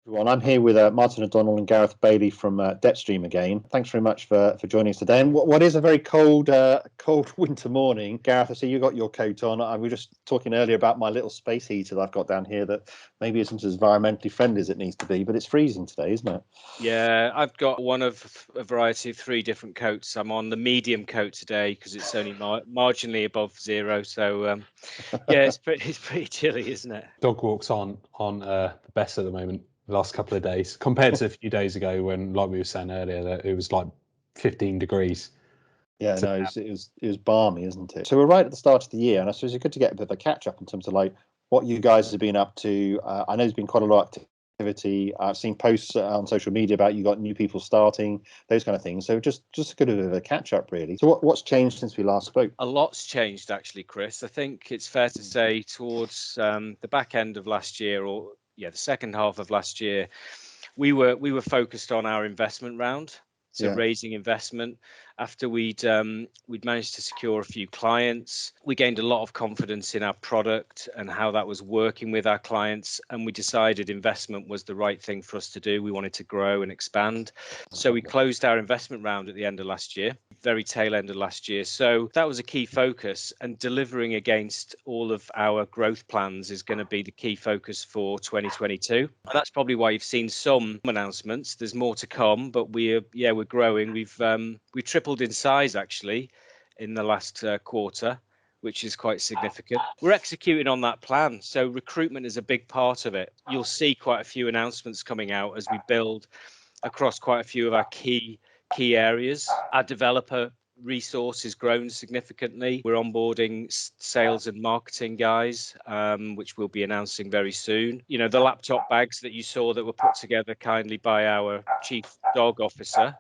Everyone, I'm here with Martin O'Donnell and Gareth Bailey from DebtStream again. Thanks very much for joining us today. And what is a very cold winter morning. Gareth, I see you got your coat on. We were just talking earlier about my little space heater that I've got down here that maybe isn't as environmentally friendly as it needs to be, but it's freezing today, isn't it? Yeah, I've got one of a variety of three different coats. I'm on the medium coat today because it's only marginally above zero. So yeah, it's pretty chilly, isn't it? Dog walks aren't the best at the moment. The last couple of days compared to a few days ago when, like we were saying earlier, that it was like 15 degrees. Yeah, no, it was balmy, isn't it? So we're right at the start of the year, and I suppose it's good to get a bit of a catch up in terms of like what you guys have been up to. I know there's been quite a lot of activity. I've seen posts on social media about you got new people starting, those kind of things. So just a good bit of a catch up, really. So what's changed since we last spoke? A lot's changed, actually, Chris. I think it's fair to say towards the back end of last year, or the second half of last year, we were focused on our investment round. So raising investment after we'd managed to secure a few clients. We gained a lot of confidence in our product and how that was working with our clients. And we decided investment was the right thing for us to do. We wanted to grow and expand. So we closed our investment round at the end of last year, very tail end of last year. So that was a key focus, and delivering against all of our growth plans is going to be the key focus for 2022. And that's probably why you've seen some announcements. There's more to come, but we're growing. We tripled in size actually in the last quarter, which is quite significant. We're executing on that plan. So recruitment is a big part of it. You'll see quite a few announcements coming out as we build across quite a few of our key areas. Our developer resource has grown significantly. We're onboarding sales and marketing guys, which we'll be announcing very soon. You know, the laptop bags that you saw that were put together kindly by our chief dog officer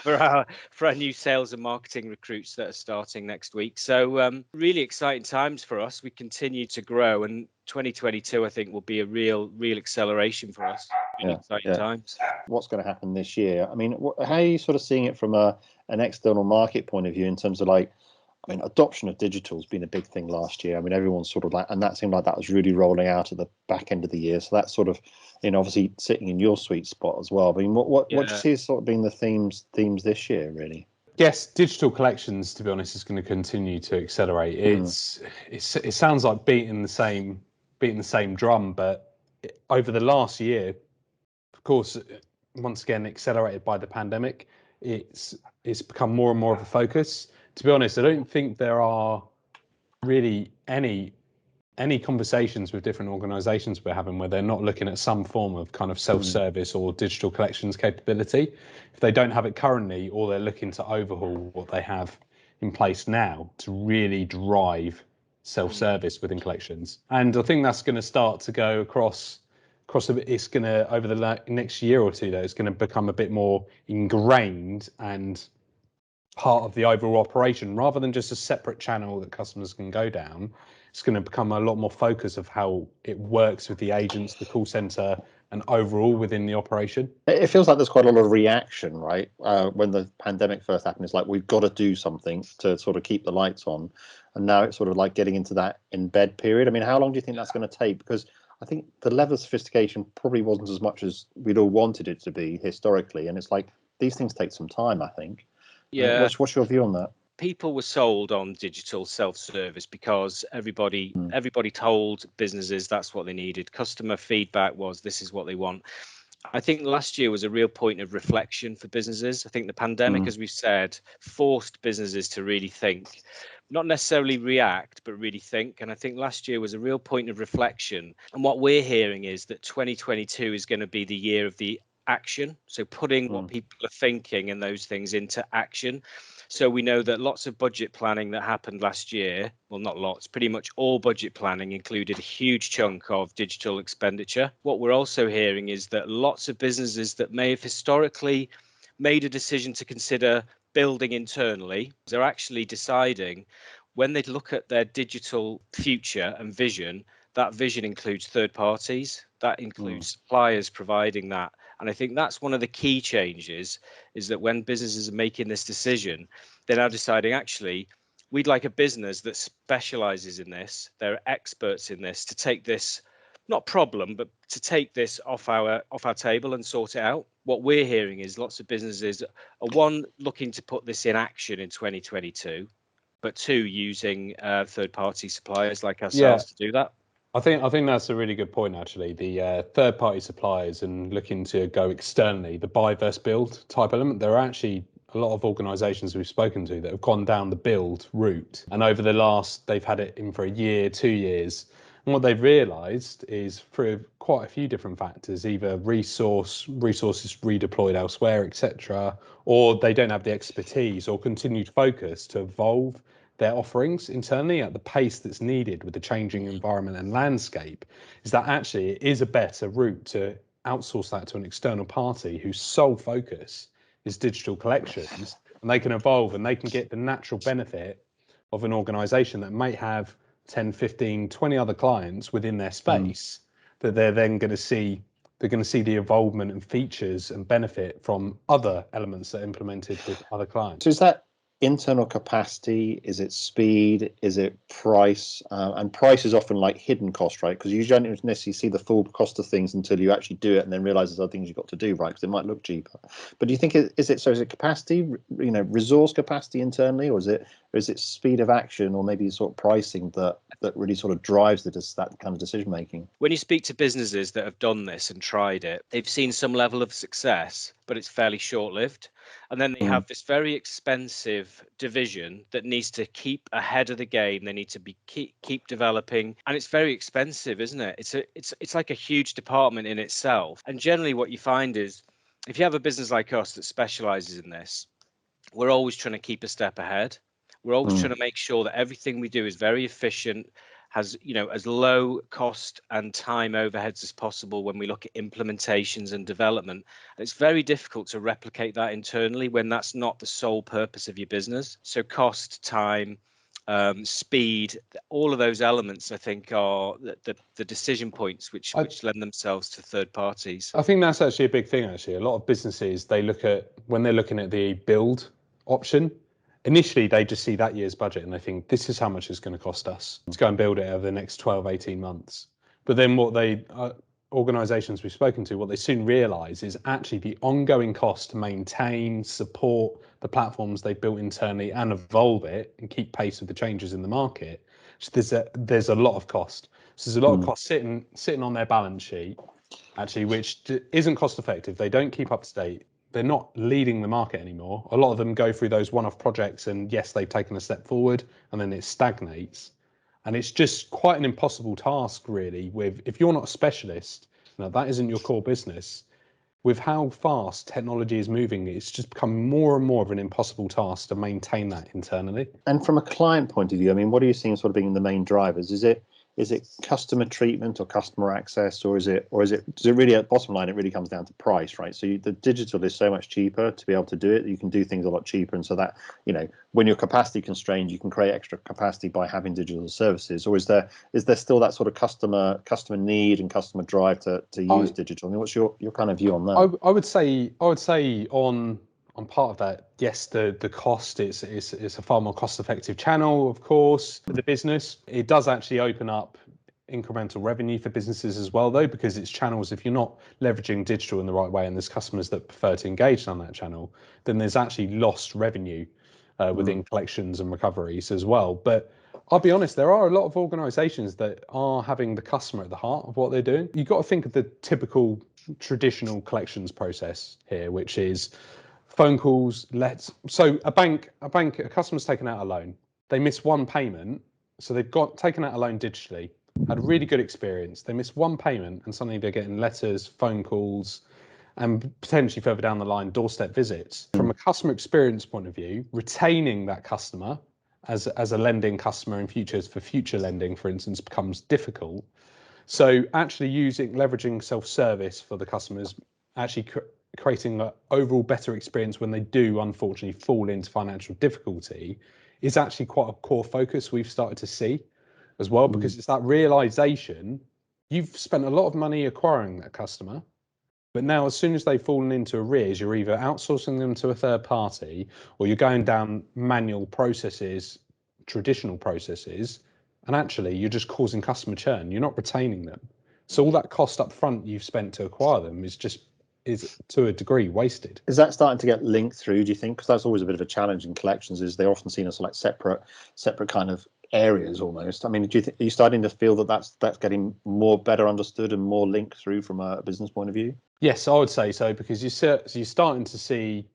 for our new sales and marketing recruits that are starting next week. So really exciting times for us. We continue to grow, and 2022 I think will be a real acceleration for us. Really exciting times. What's going to happen this year? I mean, how are you sort of seeing it from an external market point of view in terms of like, I mean, adoption of digital has been a big thing last year. I mean, everyone's sort of like, and that seemed like that was really rolling out at the back end of the year. So that's sort of, obviously sitting in your sweet spot as well. I mean, what do you see as sort of being the themes this year, really? Yes, digital collections, to be honest, is going to continue to accelerate. It sounds like beating the same drum, but over the last year, of course, once again accelerated by the pandemic, it's become more and more of a focus. To be honest, I don't think there are really any conversations with different organizations we're having where they're not looking at some form of kind of self-service or digital collections capability. If they don't have it currently, or they're looking to overhaul what they have in place now to really drive self-service within collections. And I think that's going to start to go across it's going to, over the next year or two, though, it's going to become a bit more ingrained and part of the overall operation, rather than just a separate channel that customers can go down. It's going to become a lot more focus of how it works with the agents, the call center, and overall within the operation. It feels like there's quite a lot of reaction, right? When the pandemic first happened, it's like, we've got to do something to sort of keep the lights on. And now it's sort of like getting into that embed period. I mean, how long do you think that's going to take? Because I think the level of sophistication probably wasn't as much as we'd all wanted it to be historically. And it's like, these things take some time, I think. Yeah. What's your view on that? People were sold on digital self-service because everybody told businesses that's what they needed. Customer feedback was, this is what they want. I think last year was a real point of reflection for businesses. I think the pandemic, as we've said, forced businesses to really think, not necessarily react, but really think. And I think last year was a real point of reflection. And what we're hearing is that 2022 is going to be the year of the action. So putting what people are thinking and those things into action. So we know that lots of budget planning that happened last year, well, not lots, pretty much all budget planning included a huge chunk of digital expenditure. What we're also hearing is that lots of businesses that may have historically made a decision to consider building internally, they're actually deciding when they look at their digital future and vision, that vision includes third parties, that includes suppliers providing that. And I think that's one of the key changes, is that when businesses are making this decision, they're now deciding, actually, we'd like a business that specializes in this. They're experts in this, to take this not problem, but to take this off our table and sort it out. What we're hearing is lots of businesses are, one, looking to put this in action in 2022, but two, using third-party suppliers like ourselves to do that. I think that's a really good point, actually. The third-party suppliers and looking to go externally, the buy versus build type element. There are actually a lot of organisations we've spoken to that have gone down the build route, and over the last, they've had it in for a year, 2 years. And what they've realised is through quite a few different factors, either resources redeployed elsewhere, etc., or they don't have the expertise or continued focus to evolve their offerings internally at the pace that's needed with the changing environment and landscape, is that actually it is a better route to outsource that to an external party whose sole focus is digital collections, and they can evolve and they can get the natural benefit of an organization that might have 10, 15, 20 other clients within their space, that they're then going to see, they're going to see the involvement and features and benefit from other elements that are implemented with other clients. So is that internal capacity? Is it speed? Is it price? And price is often like hidden cost, right? Because you don't necessarily see the full cost of things until you actually do it and then realize there's other things you've got to do, right? Because it might look cheaper. But do you think is it capacity, resource capacity internally, or is it speed of action, or maybe sort of pricing that really sort of drives that kind of decision making? When you speak to businesses that have done this and tried it, they've seen some level of success, but it's fairly short-lived. And then they have this very expensive division that needs to keep ahead of the game. They need to keep developing, and it's very expensive, isn't it? It's like a huge department in itself. And generally, what you find is, if you have a business like us that specializes in this, we're always trying to keep a step ahead. We're always trying to make sure that everything we do is very efficient, has as low cost and time overheads as possible when we look at implementations and development. And it's very difficult to replicate that internally when that's not the sole purpose of your business. So cost, time, speed, all of those elements, I think, are the decision points which lend themselves to third parties. I think that's actually a big thing. Actually, a lot of businesses, they look at, when they're looking at the build option, initially they just see that year's budget and they think, this is how much it's going to cost us to go and build it over the next 12, 18 months. But then what organizations we've spoken to, what they soon realize is actually the ongoing cost to maintain, support the platforms they've built internally and evolve it and keep pace with the changes in the market. So there's a lot of cost. So there's a lot of cost sitting on their balance sheet, actually, which isn't cost effective. They don't keep up to date. They're not leading the market anymore. A lot of them go through those one-off projects, and yes, they've taken a step forward, and then it stagnates. And it's just quite an impossible task, really, if you're not a specialist, that isn't your core business, with how fast technology is moving, it's just become more and more of an impossible task to maintain that internally. And from a client point of view, I mean, what are you seeing sort of being the main drivers? Is it customer treatment or customer access, or does it really, at the bottom line, it really comes down to price, right? So the digital is so much cheaper to be able to do it. You can do things a lot cheaper, and so that, when you're capacity constrained, you can create extra capacity by having digital services. Or is there still that sort of customer need and customer drive to use digital? I mean, what's your kind of view on that? I would say on part of that, yes, the cost is a far more cost-effective channel, of course, for the business. It does actually open up incremental revenue for businesses as well, though, because it's channels. If you're not leveraging digital in the right way, and there's customers that prefer to engage on that channel, then there's actually lost revenue within collections and recoveries as well. But I'll be honest, there are a lot of organisations that are having the customer at the heart of what they're doing. You've got to think of the typical traditional collections process here, which is phone calls, so a customer's taken out a loan. They miss one payment, so they've taken out a loan digitally, had a really good experience. They miss one payment, and suddenly they're getting letters, phone calls, and potentially further down the line, doorstep visits. From a customer experience point of view, retaining that customer as a lending customer in futures for future lending, for instance, becomes difficult. So actually leveraging self-service for the customers, actually creating an overall better experience when they do unfortunately fall into financial difficulty, is actually quite a core focus we've started to see as well, because it's that realization you've spent a lot of money acquiring that customer, but now as soon as they've fallen into arrears, you're either outsourcing them to a third party, or you're going down manual processes, traditional processes, and actually you're just causing customer churn. You're not retaining them. So all that cost up front you've spent to acquire them is to a degree wasted. Is that starting to get linked through, do you think? Because that's always a bit of a challenge in collections, is they're often seen as like separate kind of areas almost. I mean, are you starting to feel that that's getting better understood and more linked through from a business point of view? Yes, I would say so, because you're starting to see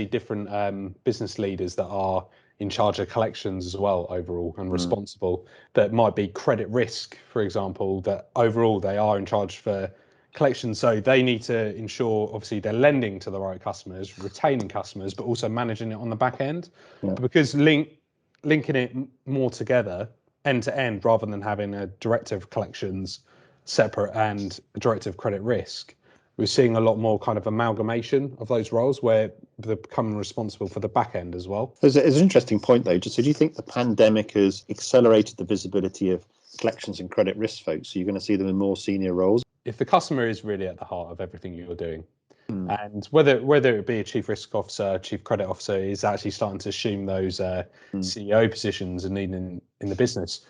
different business leaders that are in charge of collections as well overall and responsible. That might be credit risk, for example, that overall they are in charge for collections. So they need to ensure, obviously, they're lending to the right customers, retaining customers, but also managing it on the back end. Yeah. But because linking it more together end to end, rather than having a director of collections separate and a director of credit risk, we're seeing a lot more kind of amalgamation of those roles where they're becoming responsible for the back end as well. There's an interesting point though. So do you think the pandemic has accelerated the visibility of collections and credit risk folks? So you're going to see them in more senior roles? If the customer is really at the heart of everything you're doing, and whether it be a chief risk officer, chief credit officer is actually starting to assume those CEO positions and needing in the business,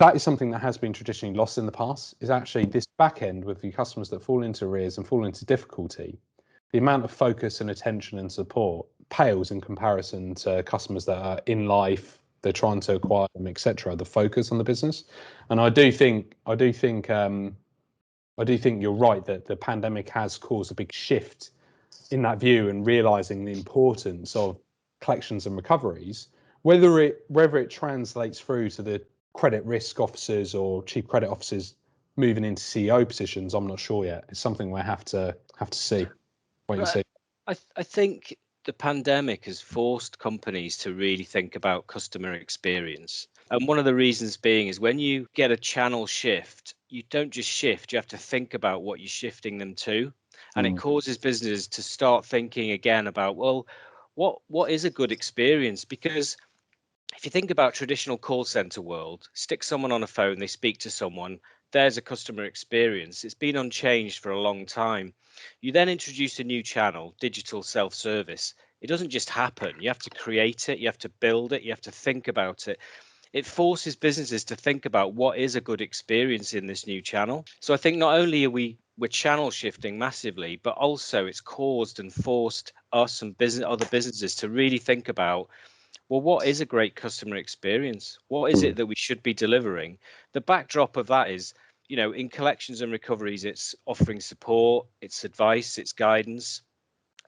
that is something that has been traditionally lost in the past, is actually this back end with the customers that fall into arrears and fall into difficulty. The amount of focus and attention and support pales in comparison to customers that are in life, they're trying to acquire them, etc. The focus on the business. And I do think you're right that the pandemic has caused a big shift in that view and realizing the importance of collections and recoveries. Whether it translates through to the credit risk officers or chief credit officers moving into CEO positions, I'm not sure yet. It's something we have to see. Wait and see. I think the pandemic has forced companies to really think about customer experience. And one of the reasons being is when you get a channel shift, you don't just shift, you have to think about what you're shifting them to. And it causes businesses to start thinking again about, well, what is a good experience? Because if you think about traditional call center world, stick someone on a phone, they speak to someone, there's a customer experience. It's been unchanged for a long time. You then introduce a new channel, digital self-service. It doesn't just happen. You have to create it, you have to build it, you have to think about it. It forces businesses to think about what is a good experience in this new channel. So I think not only are we're channel shifting massively, but also it's caused and forced us and other businesses to really think about, well, what is a great customer experience? What is it that we should be delivering? The backdrop of that is, in collections and recoveries, it's offering support, it's advice, it's guidance,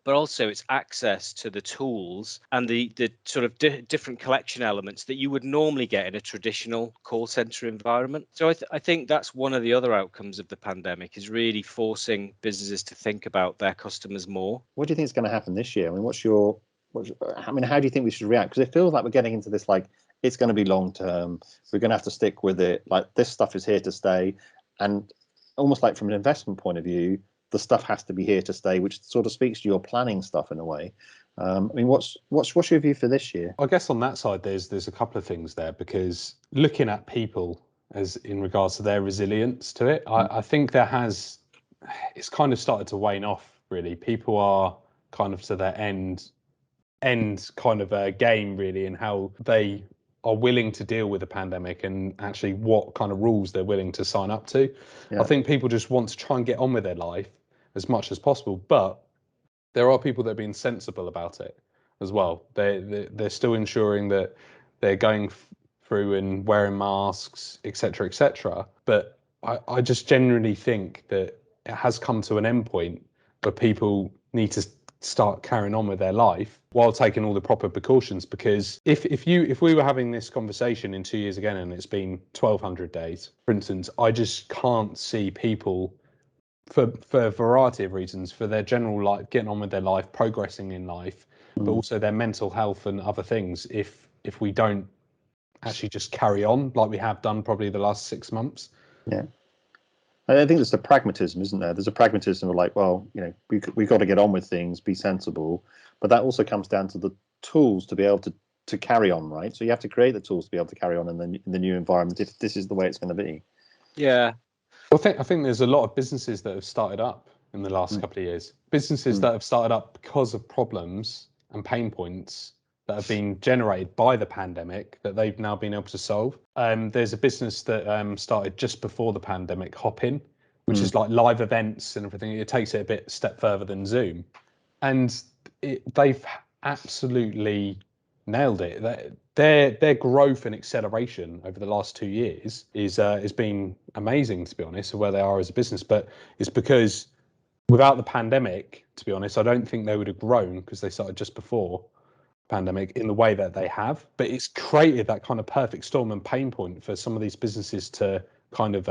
but also it's access to the tools and the sort of different collection elements that you would normally get in a traditional call center environment. So I think that's one of the other outcomes of the pandemic, is really forcing businesses to think about their customers more. What do you think is going to happen this year? I mean, how do you think we should react? Because it feels like we're getting into this, like, it's going to be long term. We're going to have to stick with it. Like, this stuff is here to stay. And almost like from an investment point of view, the stuff has to be here to stay, which sort of speaks to your planning stuff in a way. I mean, what's your view for this year? I guess on that side, there's a couple of things there, because looking at people as in regards to their resilience to it, I think it's kind of started to wane off, really. People are kind of to their end kind of a game, really, in how they are willing to deal with the pandemic and actually what kind of rules they're willing to sign up to. I think people just want to try and get on with their life as much as possible, but there are people that are being sensible about it as well. They're still ensuring that they're going through and wearing masks, etc., etc. But I just generally think that it has come to an end point where people need to start carrying on with their life while taking all the proper precautions. Because if we were having this conversation in 2 years again and it's been 1,200 days, for instance, I just can't see people, for a variety of reasons, for their general life, getting on with their life, progressing in life, but also their mental health and other things, if we don't actually just carry on like we have done probably the last 6 months. Yeah. I think there's a pragmatism, isn't there? There's a pragmatism of like, well, we've got to get on with things, be sensible, but that also comes down to the tools to be able to carry on, right? So you have to create the tools to be able to carry on in the new environment if this is the way it's going to be. Yeah. I think there's a lot of businesses that have started up in the last couple of years. Businesses that have started up because of problems and pain points that have been generated by the pandemic that they've now been able to solve. There's a business that started just before the pandemic, Hopin, which is like live events and everything. It takes it a step further than Zoom, and they've absolutely nailed it. Their growth and acceleration over the last 2 years has been amazing, to be honest, of where they are as a business. But it's because without the pandemic, to be honest, I don't think they would have grown, because they started just before pandemic in the way that they have. But it's created that kind of perfect storm and pain point for some of these businesses to kind of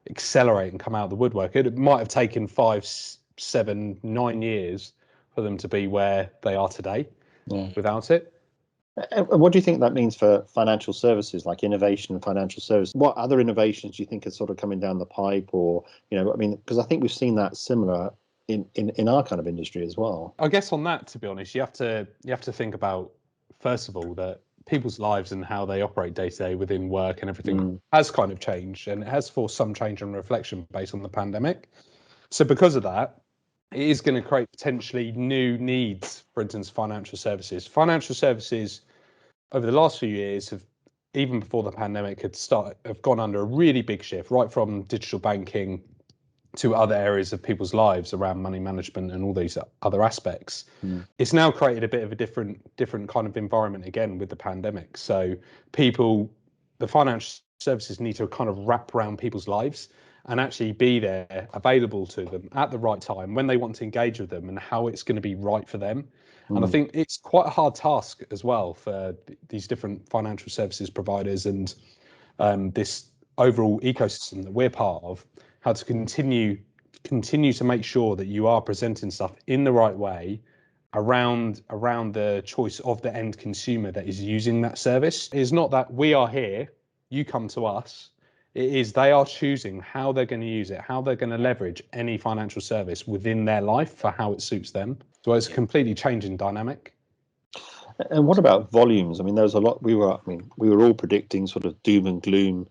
accelerate and come out of the woodwork. It might have taken 5, 7, 9 years for them to be where they are today without it. And what do you think that means for financial services, like innovation and financial services? What other innovations do you think are sort of coming down the pipe? Or, I mean, because I think we've seen that similar in our kind of industry as well. I guess on that, to be honest, you have to think about, first of all, that people's lives and how they operate day to day within work and everything has kind of changed, and it has forced some change and reflection based on the pandemic. So because of that, it is going to create potentially new needs. For instance, financial services over the last few years have, even before the pandemic, have gone under a really big shift, right from digital banking to other areas of people's lives around money management and all these other aspects. It's now created a bit of a different kind of environment again with the pandemic. So the financial services need to kind of wrap around people's lives and actually be there, available to them at the right time when they want to engage with them, and how it's going to be right for them. And I think it's quite a hard task as well for these different financial services providers and this overall ecosystem that we're part of, how to continue to make sure that you are presenting stuff in the right way around the choice of the end consumer that is using that service. It's not that we are here, you come to us. It is they are choosing how they're going to use it, how they're going to leverage any financial service within their life for how it suits them. So it's a completely changing dynamic. And what about volumes? I mean, there's a lot. We were all predicting sort of doom and gloom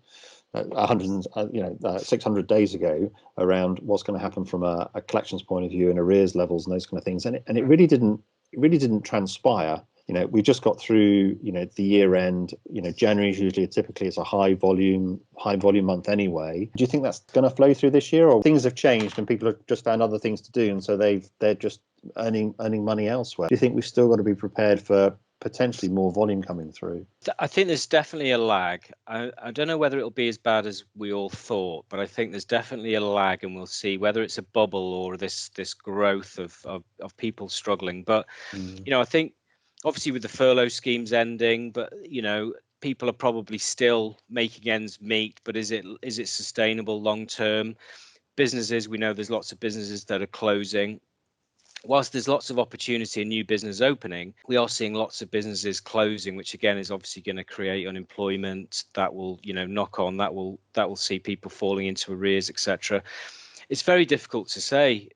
600 days ago around what's going to happen from a collections point of view and arrears levels and those kind of things, and it really didn't transpire. We just got through the year end. January usually typically is a high volume month anyway. Do you think that's going to flow through this year, or things have changed and people have just found other things to do, and so they're just earning money elsewhere? Do you think we've still got to be prepared for potentially more volume coming through? I think there's definitely a lag. I don't know whether it'll be as bad as we all thought, but I think there's definitely a lag, and we'll see whether it's a bubble or this growth of people struggling. But I think obviously with the furlough schemes ending, but people are probably still making ends meet. But is it sustainable long term? Businesses, we know there's lots of businesses that are closing. Whilst there's lots of opportunity and new business opening, we are seeing lots of businesses closing, which again is obviously going to create unemployment. That will, knock on. That will see people falling into arrears, etc. It's very difficult to say.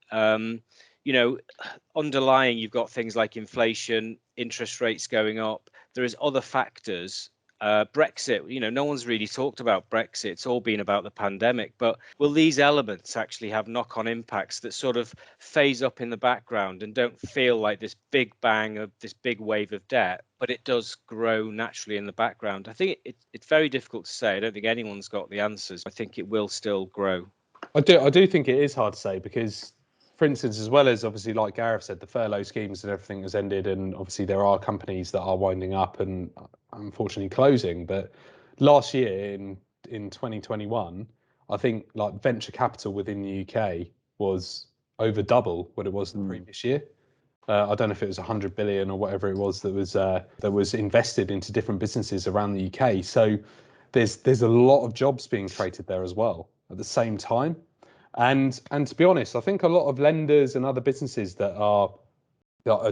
Underlying, you've got things like inflation, interest rates going up. There is other factors. Brexit, no one's really talked about Brexit. It's all been about the pandemic. But will these elements actually have knock-on impacts that sort of phase up in the background and don't feel like this big bang of this big wave of debt, but it does grow naturally in the background? I think it's very difficult to say. I don't think anyone's got the answers. I think it will still grow. I do think it is hard to say, because, for instance, as well as obviously, like Gareth said, the furlough schemes and everything has ended, and obviously there are companies that are winding up and unfortunately closing. But last year in 2021, I think like venture capital within the UK was over double what it was the previous year. I don't know if it was 100 billion or whatever it was that was invested into different businesses around the UK. So there's a lot of jobs being created there as well at the same time. And to be honest, I think a lot of lenders and other businesses that are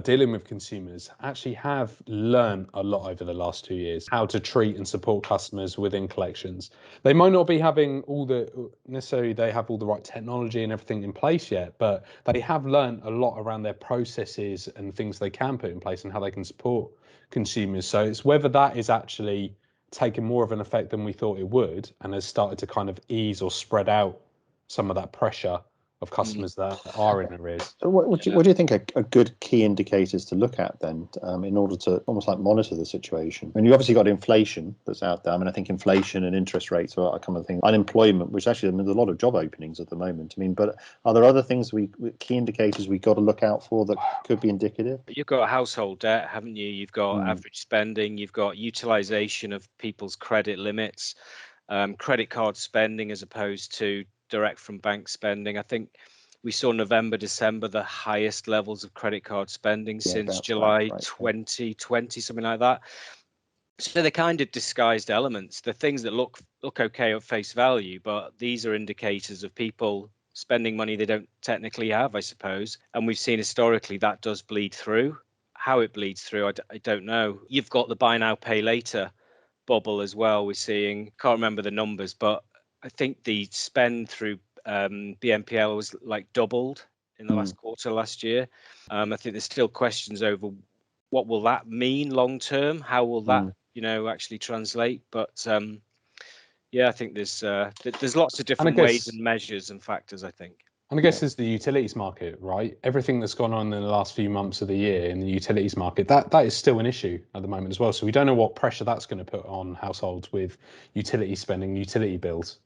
dealing with consumers actually have learned a lot over the last 2 years, how to treat and support customers within collections. They might not be having they have all the right technology and everything in place yet, but they have learned a lot around their processes and things they can put in place and how they can support consumers. So it's whether that is actually taking more of an effect than we thought it would, and has started to kind of ease or spread out some of that pressure of customers that are in arrears. So what do you think are good key indicators to look at then, in order to almost like monitor the situation? I mean, you obviously got inflation that's out there. I mean, I think inflation and interest rates are a common thing. Unemployment, which actually, I mean, there's a lot of job openings at the moment. I mean, but are there other things key indicators we got to look out for that could be indicative? You've got household debt, haven't you? You've got average spending. You've got utilization of people's credit limits, credit card spending as opposed to direct from bank spending. I think we saw November, December, the highest levels of credit card spending since July 2020, something like that. So they're kind of disguised elements. The things that look okay at face value, but these are indicators of people spending money they don't technically have, I suppose. And we've seen historically that does bleed through. How it bleeds through, I don't know. You've got the buy now, pay later bubble as well. We're seeing, can't remember the numbers, but I think the spend through BNPL was like doubled in the last quarter last year. I think there's still questions over what will that mean long term? How will that, actually translate? But yeah, I think there's lots of different ways and measures and factors, I think. And I guess there's the utilities market, right? Everything that's gone on in the last few months of the year in the utilities market, that is still an issue at the moment as well. So we don't know what pressure that's going to put on households with utility spending, utility bills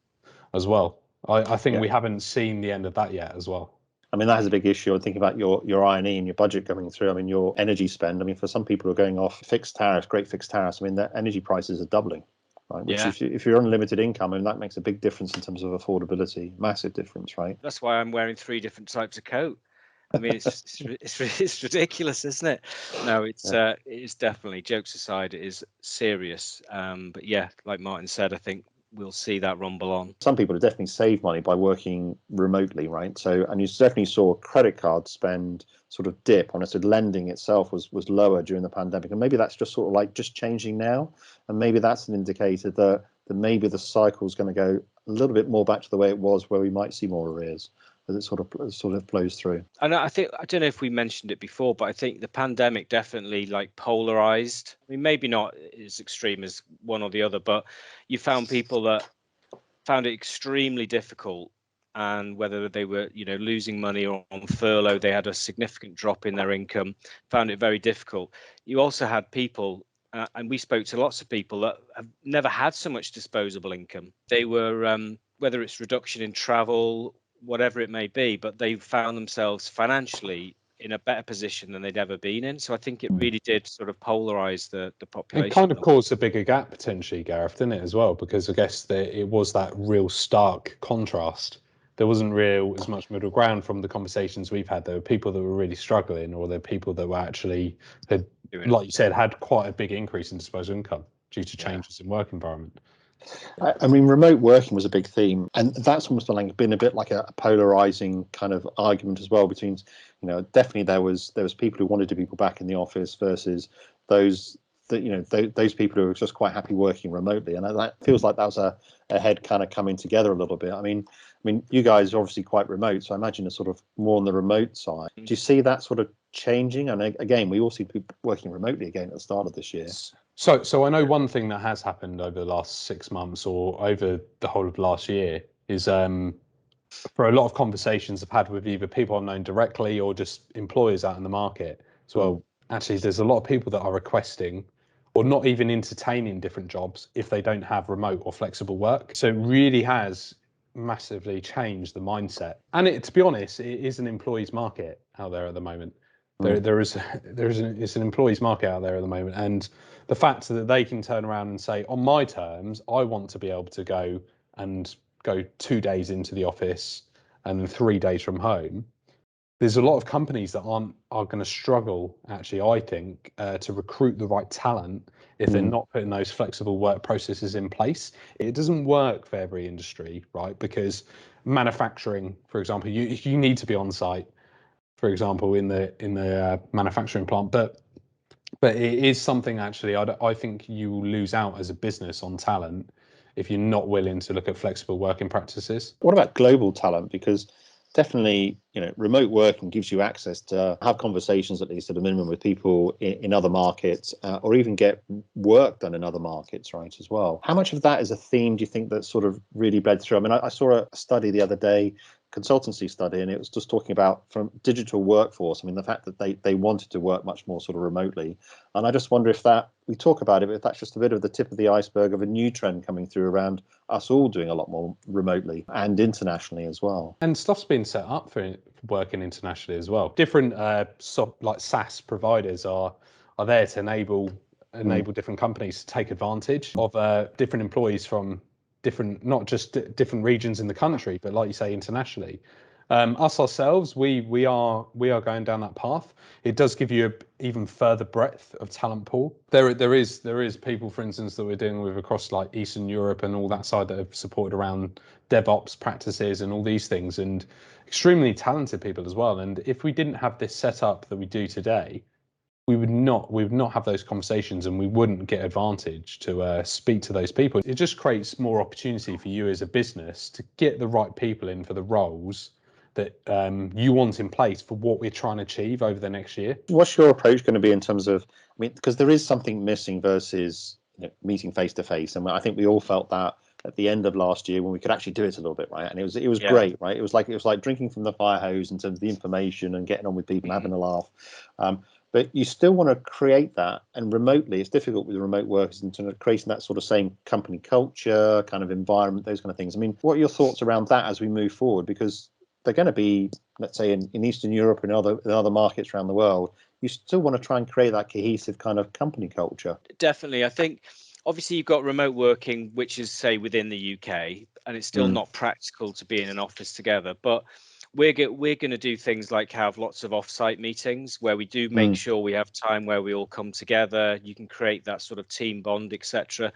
as well. I think we haven't seen the end of that yet as well. I mean, that is a big issue. I'm thinking about your I&E and your budget coming through. I mean, your energy spend. I mean, for some people who are going off fixed tariffs, great fixed tariffs, I mean, their energy prices are doubling. Right, which if you're on limited income, I mean, that makes a big difference in terms of affordability, massive difference, right? That's why I'm wearing 3 different types of coat. I mean, it's ridiculous, isn't it? No, it's definitely, jokes aside, it is serious. But yeah, like Martin said, I think we'll see that rumble on. Some people have definitely saved money by working remotely, right? So, and you definitely saw credit card spend sort of dip. Honestly, lending itself was lower during the pandemic, and maybe that's just sort of like just changing now, and maybe that's an indicator that maybe the cycle is going to go a little bit more back to the way it was, where we might see more arrears as it sort of flows through. And I think, I don't know if we mentioned it before, but I think the pandemic definitely like polarized. I mean, maybe not as extreme as one or the other, but you found people that found it extremely difficult, and whether they were, losing money or on furlough, they had a significant drop in their income, found it very difficult. You also had people, and we spoke to lots of people that have never had so much disposable income. They were, whether it's reduction in travel, whatever it may be, but they found themselves financially in a better position than they'd ever been in. So I think it really did sort of polarize the population. It kind of caused a bigger gap potentially, Gareth, didn't it, as well? Because I guess it was that real stark contrast. There wasn't as much middle ground from the conversations we've had. There were people that were really struggling, or there were people that were actually, like you said, had quite a big increase in disposable income due to changes in work environment. I mean, remote working was a big theme, and that's almost like been a bit like a polarizing kind of argument as well between, definitely there was people who wanted to be people back in the office versus those that those people who are just quite happy working remotely, and that feels like that was a head kind of coming together a little bit. I mean, you guys are obviously quite remote, so I imagine it's sort of more on the remote side. Do you see that sort of changing? And again, we all see people working remotely again at the start of this year. So I know one thing that has happened over the last 6 months or over the whole of last year is for a lot of conversations I've had with either people I've known directly or just employers out in the market as well. Actually, there's a lot of people that are requesting or not even entertaining different jobs if they don't have remote or flexible work. So it really has massively changed the mindset. And to be honest, it is an employees market out there at the moment. It's an employees market out there at the moment, and the fact that they can turn around and say, on my terms, I want to be able to go 2 days into the office and 3 days from home. There's a lot of companies that are going to struggle, actually, I think, to recruit the right talent if they're not putting those flexible work processes in place. It doesn't work for every industry, right? Because manufacturing, for example, you need to be on site, for example, in the manufacturing plant, but it is something actually I think you will lose out as a business on talent if you're not willing to look at flexible working practices. What about global talent? Because definitely, remote working gives you access to have conversations, at least at a minimum, with people in other markets, or even get work done in other markets, right, as well. How much of that is a theme, do you think, that sort of really bled through? I mean, I saw a study the other day consultancy study, and it was just talking about from digital workforce. I mean, the fact that they wanted to work much more sort of remotely, and I just wonder if that we talk about it, but if that's just a bit of the tip of the iceberg of a new trend coming through around us all doing a lot more remotely and internationally as well. And stuff's been set up for working internationally as well. Different like SaaS providers are there to enable different companies to take advantage of different employees from different, not just different regions in the country, but like you say, internationally. Us ourselves, we are going down that path. It does give you an even further breadth of talent pool. There is people, for instance, that we're dealing with across like Eastern Europe and all that side that have supported around DevOps practices and all these things, and extremely talented people as well. And if we didn't have this setup that we do today, we would not have those conversations, and we wouldn't get advantage to speak to those people. It just creates more opportunity for you as a business to get the right people in for the roles that you want in place for what we're trying to achieve over the next year. What's your approach going to be in terms of, I mean, because there is something missing versus meeting face to face, and I think we all felt that at the end of last year when we could actually do it a little bit, right? And it was great, right? It was like drinking from the fire hose in terms of the information and getting on with people and having a laugh. But you still want to create that, and remotely, it's difficult with remote workers in terms of creating that sort of same company culture, kind of environment, those kind of things. I mean, what are your thoughts around that as we move forward? Because they're going to be, let's say, in Eastern Europe and other markets around the world, you still want to try and create that cohesive kind of company culture. Definitely. I think obviously you've got remote working, which is, say, within the UK, and it's still not practical to be in an office together. But we're going to do things like have lots of off-site meetings where we do make sure we have time where we all come together. You can create that sort of team bond, etc.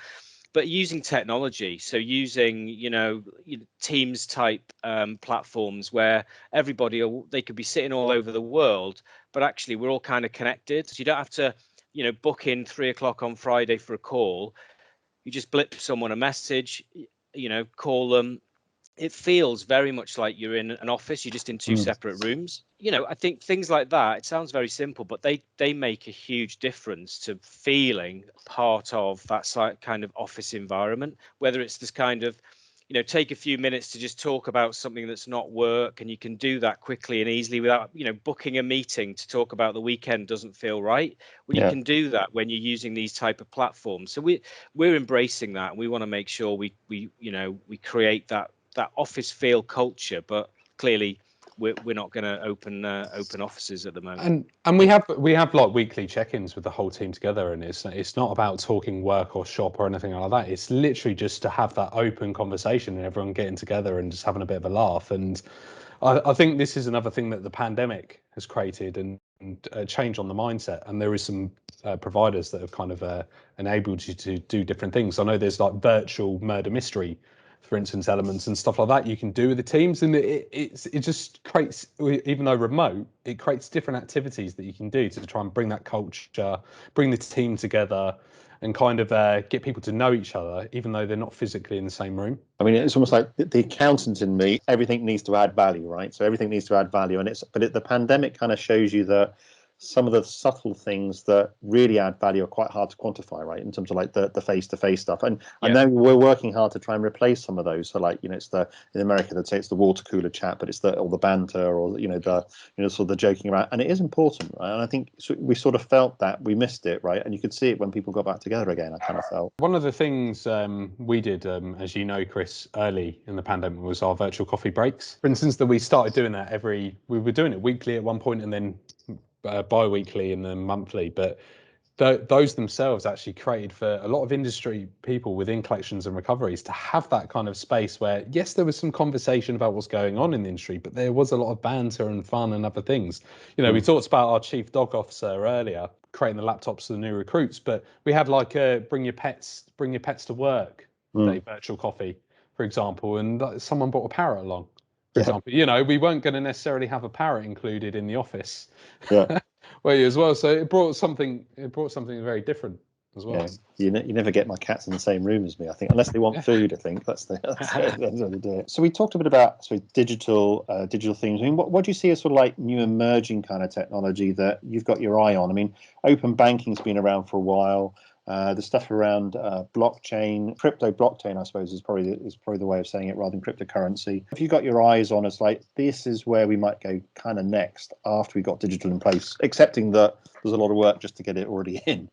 But using technology, so using Teams type platforms where they could be sitting all over the world, but actually we're all kind of connected. So you don't have to book in 3:00 on Friday for a call. You just blip someone a message, call them. It feels very much like you're in an office. You're just in two separate rooms. I think things like that, it sounds very simple, but they make a huge difference to feeling part of that kind of office environment, whether it's this kind of, take a few minutes to just talk about something that's not work, and you can do that quickly and easily without, booking a meeting to talk about the weekend doesn't feel right. Well, you can do that when you're using these type of platforms. So we're embracing that, and we want to make sure we create that office feel culture, but clearly we're not going to open offices at the moment. And we have like weekly check-ins with the whole team together, and it's not about talking work or shop or anything like that. It's literally just to have that open conversation and everyone getting together and just having a bit of a laugh. And I think this is another thing that the pandemic has created and a change on the mindset. And there is some providers that have kind of enabled you to do different things. I know there's like virtual murder mystery, for instance, elements and stuff like that you can do with the teams, and it just creates, even though remote, it creates different activities that you can do to try and bring that culture, bring the team together, and kind of get people to know each other, even though they're not physically in the same room. I mean, it's almost like the accountant in me. Everything needs to add value, right? So everything needs to add value, and the pandemic kind of shows you that some of the subtle things that really add value are quite hard to quantify, right? In terms of like the face-to-face stuff. And I know we're working hard to try and replace some of those. So like, it's in America they'd say it's the water cooler chat, but it's all the banter or sort of the joking around. And it is important, right? And I think we sort of felt that we missed it, right? And you could see it when people got back together again. I kind of felt. One of the things we did, as you know, Chris, early in the pandemic was our virtual coffee breaks. For instance, that we started doing that we were doing it weekly at one point, and then bi-weekly and then monthly, but those themselves actually created for a lot of industry people within collections and recoveries to have that kind of space where, yes, there was some conversation about what's going on in the industry, but there was a lot of banter and fun and other things. We talked about our chief dog officer earlier creating the laptops for the new recruits, but we had like bring your pets to work day virtual coffee, for example, and someone brought a parrot along. For example, we weren't going to necessarily have a parrot included in the office, as well. So it brought something very different as well. You never get my cats in the same room as me, I think, unless they want food. I think that's the way to do it. So we talked a bit about digital things. I mean, what do you see as sort of like new emerging kind of technology that you've got your eye on? I mean, open banking's been around for a while. The stuff around blockchain, crypto blockchain, I suppose, is probably the way of saying it rather than cryptocurrency. If you got your eyes on us, like this is where we might go kind of next after we got digital in place, accepting that there's a lot of work just to get it already in.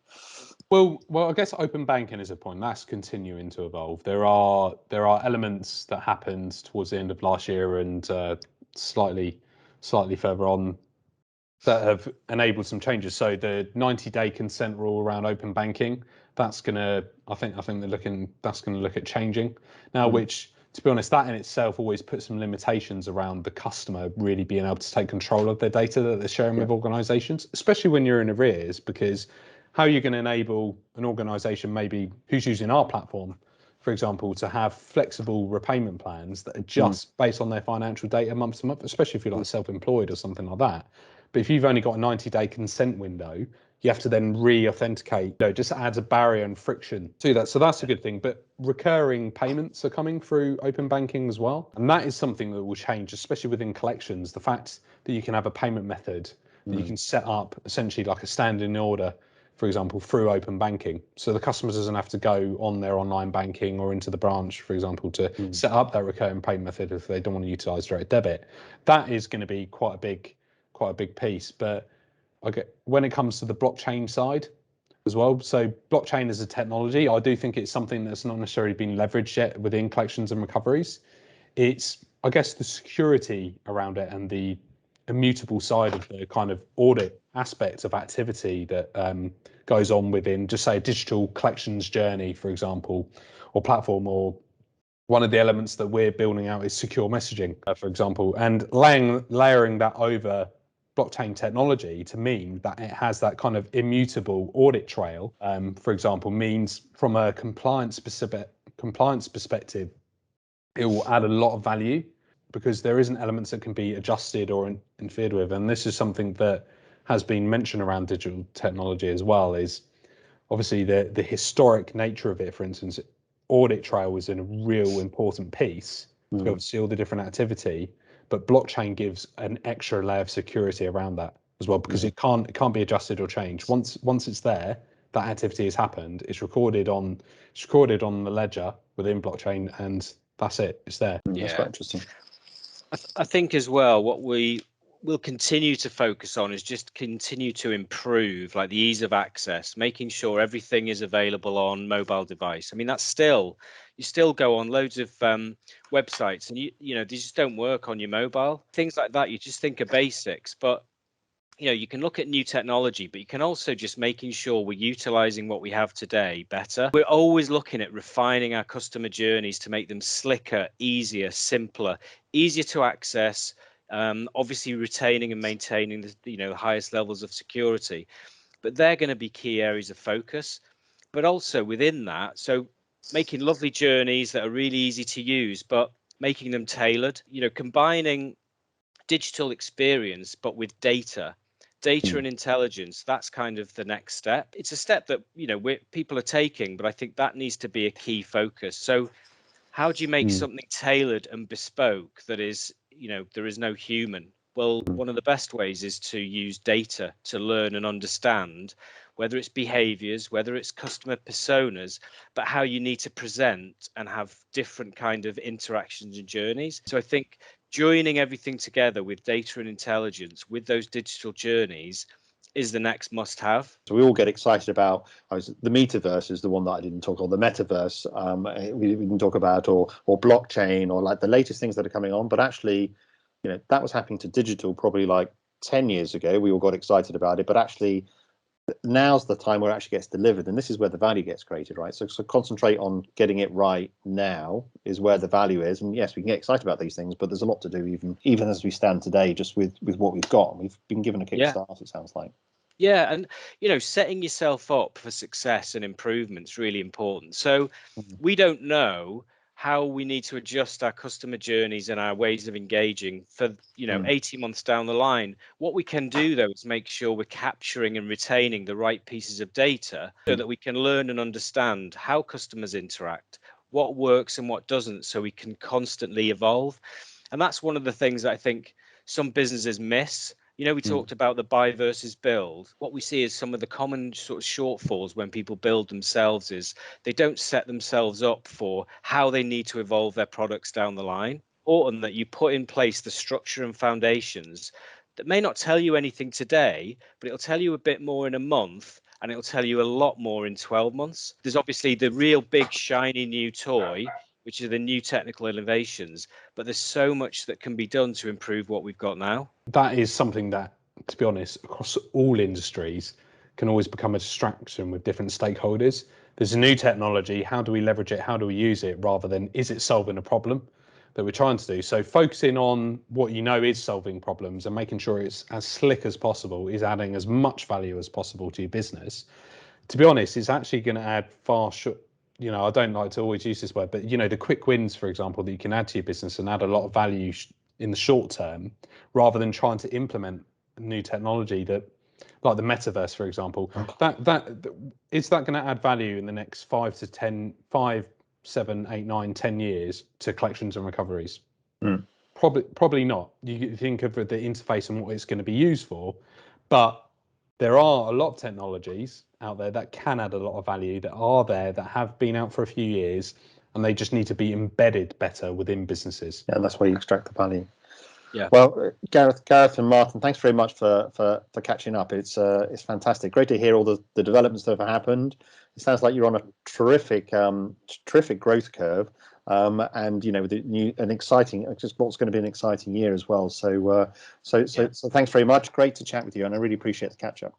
Well, I guess open banking is a point that's continuing to evolve. There are elements that happened towards the end of last year and slightly further on that have enabled some changes. So the 90-day consent rule around open banking, that's gonna, I think that's gonna look at changing now. Which, to be honest, that in itself always puts some limitations around the customer really being able to take control of their data that they're sharing with organisations, especially when you're in arrears, because how are you going to enable an organisation maybe who's using our platform, for example, to have flexible repayment plans that adjust based on their financial data month to month, especially if you're like self-employed or something like that. But if you've only got a 90-day consent window, you have to then re-authenticate. It just adds a barrier and friction to that. So that's a good thing. But recurring payments are coming through open banking as well. And that is something that will change, especially within collections. The fact that you can have a payment method that you can set up essentially like a standing order, for example, through open banking. So the customer doesn't have to go on their online banking or into the branch, for example, to set up that recurring payment method if they don't want to utilize direct debit. That is going to be quite a big piece. But when it comes to the blockchain side as well, so blockchain as a technology, I do think it's something that's not necessarily been leveraged yet within collections and recoveries. It's, I guess, the security around it and the immutable side of the kind of audit aspect of activity that goes on within, just say, a digital collections journey, for example, or platform. Or one of the elements that we're building out is secure messaging, for example, and layering that over blockchain technology to mean that it has that kind of immutable audit trail, for example, means from a compliance perspective, it will add a lot of value, because there isn't elements that can be adjusted or interfered with. And this is something that has been mentioned around digital technology as well, is obviously the historic nature of it. For instance, audit trail is a real important piece to be able to see all the different activity, but blockchain gives an extra layer of security around that as well, because it can't be adjusted or changed. Once it's there, that activity has happened, it's recorded on the ledger within blockchain, and that's it, it's there. That's quite interesting. I think as well, what we will continue to focus on is just continue to improve like the ease of access, making sure everything is available on mobile device. I mean, you still go on loads of websites and they just don't work on your mobile. Things like that, you just think of basics, but you can look at new technology, but you can also just making sure we're utilizing what we have today better. We're always looking at refining our customer journeys to make them slicker, easier, simpler, easier to access, obviously retaining and maintaining the highest levels of security. But they're going to be key areas of focus. But also within that, so making lovely journeys that are really easy to use, but making them tailored, combining digital experience, but with data and intelligence. That's kind of the next step. It's a step that people are taking, but I think that needs to be a key focus. So how do you make something tailored and bespoke that is there is no human? Well, one of the best ways is to use data to learn and understand, whether it's behaviors, whether it's customer personas, but how you need to present and have different kind of interactions and journeys. So I think joining everything together with data and intelligence with those digital journeys is the next must have. So we all get excited about the metaverse is the one that I didn't talk, or the metaverse we didn't talk about, or blockchain, or like the latest things that are coming on. But actually, that was happening to digital probably like 10 years ago. We all got excited about it, but actually now's the time where it actually gets delivered, and this is where the value gets created, right? So concentrate on getting it right now is where the value is. And yes, we can get excited about these things, but there's a lot to do even as we stand today, just with what we've got. And we've been given a kickstart, it sounds like. Yeah, and setting yourself up for success and improvement is really important. So we don't know how we need to adjust our customer journeys and our ways of engaging for 18 months down the line. What we can do though is make sure we're capturing and retaining the right pieces of data so that we can learn and understand how customers interact, what works and what doesn't, so we can constantly evolve. And that's one of the things that I think some businesses miss. You know, we talked about the buy versus build. What we see is some of the common sort of shortfalls when people build themselves is they don't set themselves up for how they need to evolve their products down the line, or that you put in place the structure and foundations that may not tell you anything today, but it'll tell you a bit more in a month, and it'll tell you a lot more in 12 months. There's obviously the real big shiny new toy, which are the new technical innovations, but there's so much that can be done to improve what we've got now. That is something that, to be honest, across all industries can always become a distraction with different stakeholders. There's a new technology, how do we leverage it, how do we use it, rather than is it solving a problem that we're trying to do. So focusing on what you know is solving problems and making sure it's as slick as possible, is adding as much value as possible to your business. To be honest, it's actually going to add I don't like to always use this word, but the quick wins, for example, that you can add to your business and add a lot of value in the short term, rather than trying to implement new technology that, like the metaverse, for example, is that going to add value in the next 5 to 10, 5, 7, 8, 9, 10 years to collections and recoveries? Probably not. You think of the interface and what it's going to be used for, but there are a lot of technologies out there that can add a lot of value, that are there, that have been out for a few years, and they just need to be embedded better within businesses. Yeah, and that's where you extract the value. Yeah. Well, Gareth and Martin, thanks very much for catching up. It's fantastic. Great to hear all the developments that have happened. It sounds like you're on a terrific growth curve, and with an exciting, just what's going to be an exciting year as well. So thanks very much. Great to chat with you, and I really appreciate the catch up.